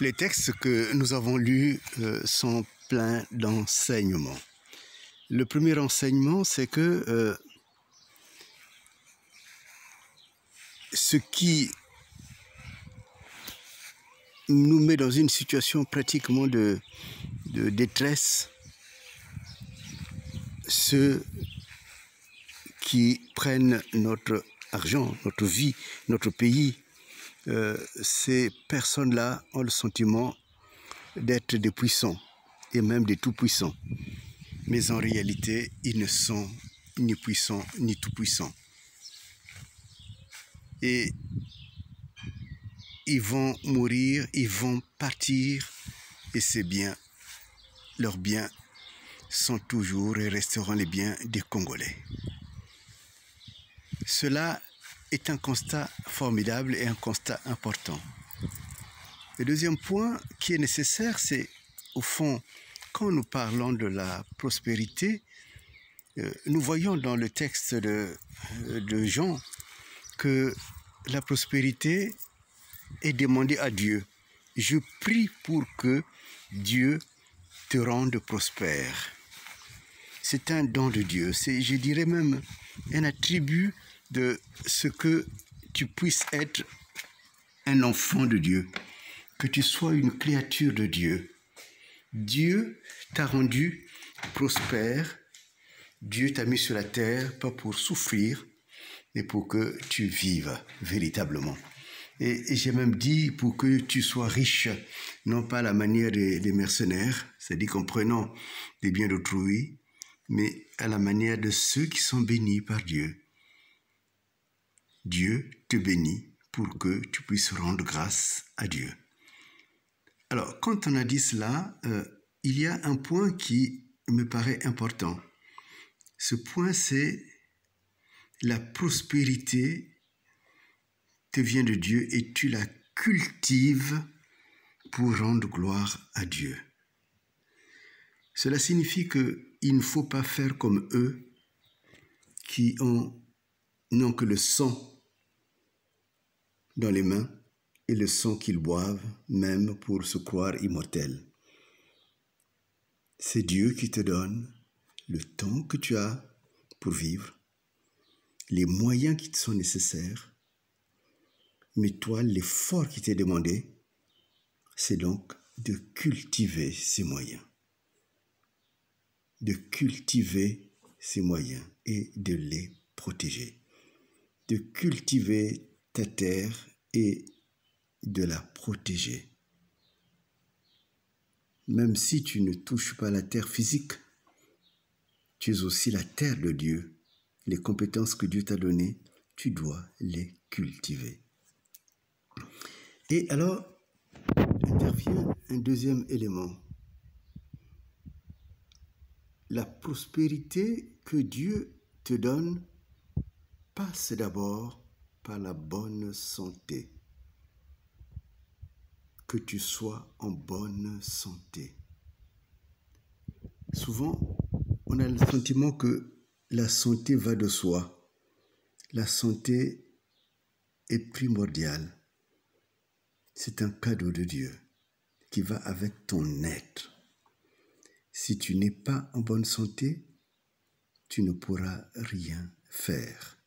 Les textes que nous avons lus sont pleins d'enseignements. Le premier enseignement, c'est que ce qui nous met dans une situation pratiquement de détresse, ceux qui prennent notre argent, notre vie, notre pays, ces personnes-là ont le sentiment d'être des puissants et même des tout-puissants. Mais en réalité, ils ne sont ni puissants ni tout-puissants. Et ils vont mourir, ils vont partir, et ces biens, leurs biens, sont toujours et resteront les biens des Congolais. Cela est un constat formidable et un constat important. Le deuxième point qui est nécessaire, c'est au fond, quand nous parlons de la prospérité, nous voyons dans le texte de Jean que la prospérité est demandée à Dieu. Je prie pour que Dieu te rende prospère. C'est un don de Dieu, c'est, je dirais même, un attribut de ce que tu puisses être un enfant de Dieu, que tu sois une créature de Dieu. Dieu t'a rendu prospère, Dieu t'a mis sur la terre, pas pour souffrir, mais pour que tu vives véritablement. Et j'ai même dit pour que tu sois riche, non pas à la manière des mercenaires, c'est-à-dire qu'en prenant des biens d'autrui, mais à la manière de ceux qui sont bénis par Dieu. Dieu te bénit pour que tu puisses rendre grâce à Dieu. Alors, quand on a dit cela, il y a un point qui me paraît important. Ce point, c'est la prospérité te vient de Dieu et tu la cultives pour rendre gloire à Dieu. Cela signifie qu'il ne faut pas faire comme eux qui n'ont que le sang dans les mains et le sang qu'ils boivent même pour se croire immortels. C'est Dieu qui te donne le temps que tu as pour vivre, les moyens qui te sont nécessaires, mais toi, l'effort qui t'est demandé, c'est donc de cultiver ces moyens. De cultiver ces moyens et de les protéger. De cultiver ta terre et de la protéger. Même si tu ne touches pas la terre physique, tu es aussi la terre de Dieu. Les compétences que Dieu t'a données, tu dois les cultiver. Et alors, intervient un deuxième élément. La prospérité que Dieu te donne passe d'abord par la bonne santé. Que tu sois en bonne santé. Souvent, on a le sentiment que la santé va de soi. La santé est primordiale. C'est un cadeau de Dieu qui va avec ton être. Si tu n'es pas en bonne santé, tu ne pourras rien faire.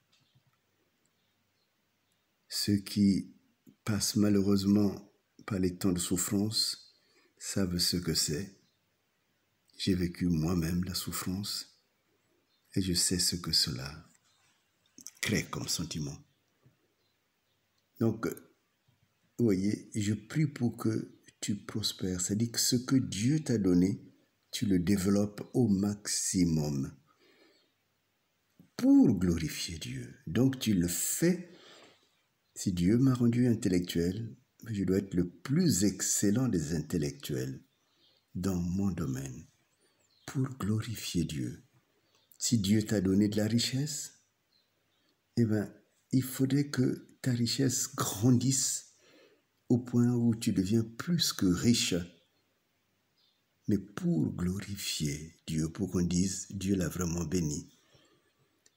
Ceux qui passent malheureusement par les temps de souffrance savent ce que c'est. J'ai vécu moi-même la souffrance et je sais ce que cela crée comme sentiment. Donc, vous voyez, je prie pour que tu prospères. C'est-à-dire que ce que Dieu t'a donné, tu le développes au maximum pour glorifier Dieu. Donc, tu le fais. Si Dieu m'a rendu intellectuel, je dois être le plus excellent des intellectuels dans mon domaine pour glorifier Dieu. Si Dieu t'a donné de la richesse, eh bien, il faudrait que ta richesse grandisse au point où tu deviens plus que riche, mais pour glorifier Dieu, pour qu'on dise Dieu l'a vraiment béni.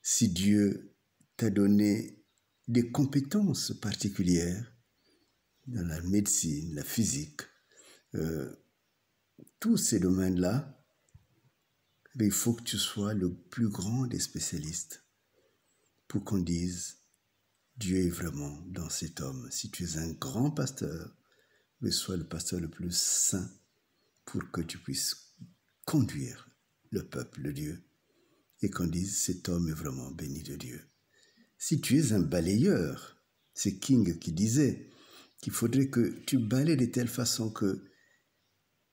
Si Dieu t'a donné des compétences particulières dans la médecine, la physique, tous ces domaines-là, il faut que tu sois le plus grand des spécialistes pour qu'on dise Dieu est vraiment dans cet homme. Si tu es un grand pasteur, sois le pasteur le plus saint pour que tu puisses conduire le peuple de Dieu et qu'on dise cet homme est vraiment béni de Dieu. Si tu es un balayeur, c'est King qui disait qu'il faudrait que tu balayes de telle façon que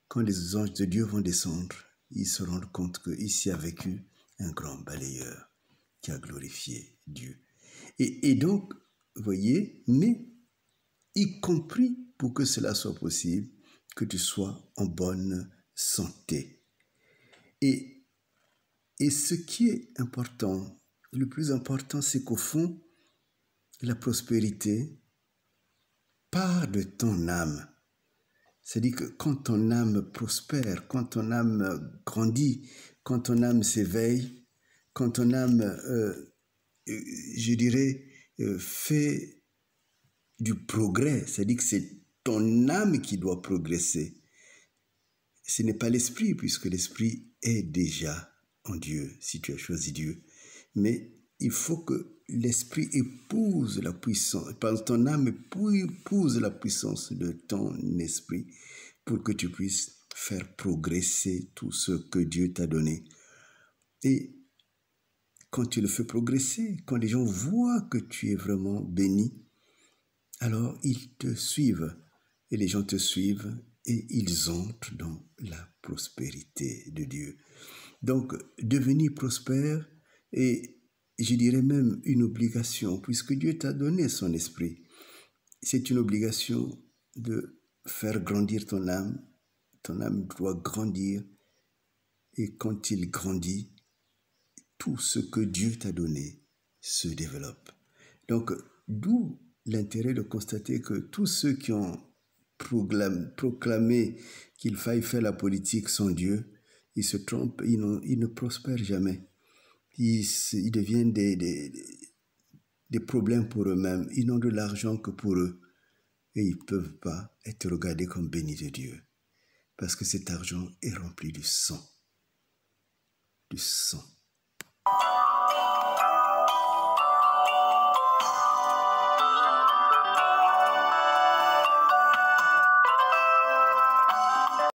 quand les anges de Dieu vont descendre, ils se rendent compte qu'ici a vécu un grand balayeur qui a glorifié Dieu. Et donc, vous voyez, mais y compris pour que cela soit possible, que tu sois en bonne santé. Et ce qui est important, le plus important, c'est qu'au fond, la prospérité part de ton âme. C'est-à-dire que quand ton âme prospère, quand ton âme grandit, quand ton âme s'éveille, quand ton âme, je dirais, fait du progrès, c'est-à-dire que c'est ton âme qui doit progresser. Ce n'est pas l'esprit, puisque l'esprit est déjà en Dieu, si tu as choisi Dieu. Mais il faut que l'esprit épouse la puissance, ton âme épouse la puissance de ton esprit pour que tu puisses faire progresser tout ce que Dieu t'a donné. Et quand tu le fais progresser, quand les gens voient que tu es vraiment béni, alors ils te suivent et les gens te suivent et ils entrent dans la prospérité de Dieu. Donc, devenir prospère est, je dirais même, une obligation, puisque Dieu t'a donné son esprit. C'est une obligation de faire grandir ton âme. Ton âme doit grandir et quand il grandit, tout ce que Dieu t'a donné se développe. Donc, d'où l'intérêt de constater que tous ceux qui ont proclamé qu'il faille faire la politique sans Dieu, ils se trompent, ils ne prospèrent jamais. Ils deviennent des problèmes pour eux-mêmes. Ils n'ont de l'argent que pour eux. Et ils ne peuvent pas être regardés comme bénis de Dieu. Parce que cet argent est rempli du sang. Du sang